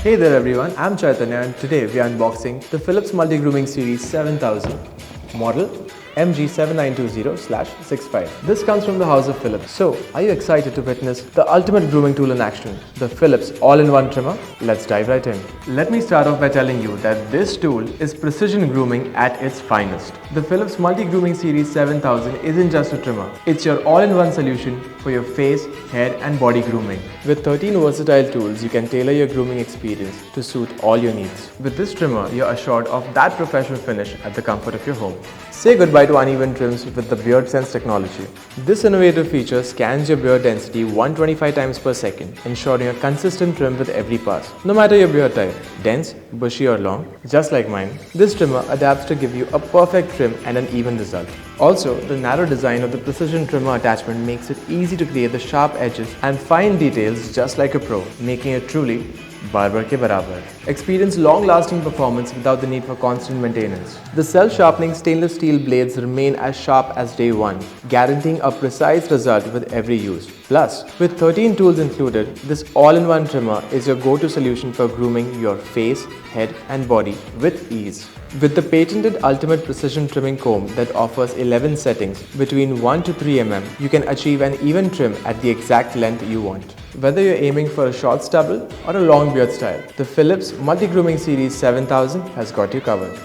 Hey there everyone, I'm Chaitanya and today we are unboxing the Philips Multi-Grooming Series 7000 model MG7920/65. This comes from the house of Philips. So, are you excited to witness the ultimate grooming tool in action, the Philips All-in-One Trimmer? Let's dive right in. Let me start off by telling you that this tool is precision grooming at its finest. The Philips Multi-Grooming Series 7000 isn't just a trimmer, it's your all-in-one solution for your face, head and body grooming. With 13 versatile tools, you can tailor your grooming experience to suit all your needs. With this trimmer, you're assured of that professional finish at the comfort of your home. Say goodbye to uneven trims with the Beard Sense technology. This innovative feature scans your beard density 125 times per second, ensuring a consistent trim with every pass. No matter your beard type, dense, bushy or long, just like mine, this trimmer adapts to give you a perfect trim and an even result. Also, the narrow design of the precision trimmer attachment makes it easy to create the sharp edges and fine details just like a pro, making it truly barber ke barabar. Experience long-lasting performance without the need for constant maintenance. The self-sharpening stainless steel blades remain as sharp as day one, guaranteeing a precise result with every use. Plus, with 13 tools included, this all-in-one trimmer is your go-to solution for grooming your face, head and body with ease. With the patented ultimate precision trimming comb that offers 11 settings between 1 to 3 mm, you can achieve an even trim at the exact length you want. Whether you're aiming for a short stubble or a long beard style, the Philips Multi-Grooming Series 7000 has got you covered.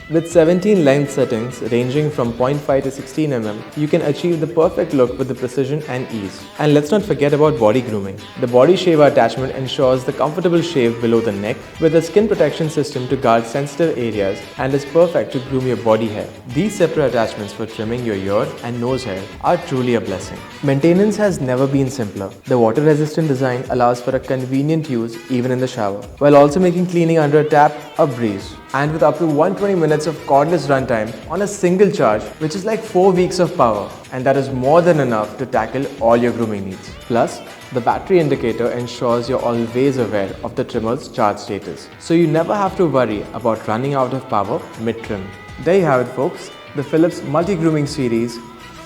With 17 length settings ranging from 0.5 to 16 mm, you can achieve the perfect look with the precision and ease. And let's not forget about body grooming. The body shaver attachment ensures the comfortable shave below the neck with a skin protection system to guard sensitive areas and is perfect to groom your body hair. These separate attachments for trimming your ear and nose hair are truly a blessing. Maintenance has never been simpler. The water-resistant design allows for a convenient use even in the shower, while also making cleaning under a tap a breeze. And with up to 120 minutes of cordless runtime on a single charge, which is like 4 weeks of power, and that is more than enough to tackle all your grooming needs. Plus, the battery indicator ensures you're always aware of the trimmer's charge status, so you never have to worry about running out of power mid-trim. There you have it folks, the Philips Multi-Grooming Series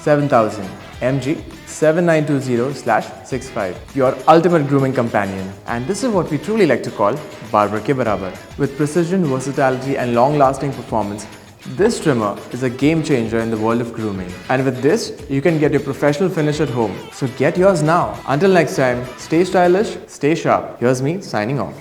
7000 MG7920/65, your ultimate grooming companion. And this is what we truly like to call barber ke barabar. With precision, versatility and long-lasting performance, this trimmer is a game changer in the world of grooming. And with this, you can get your professional finish at home. So get yours now. Until next time, stay stylish, stay sharp. Here's me signing off.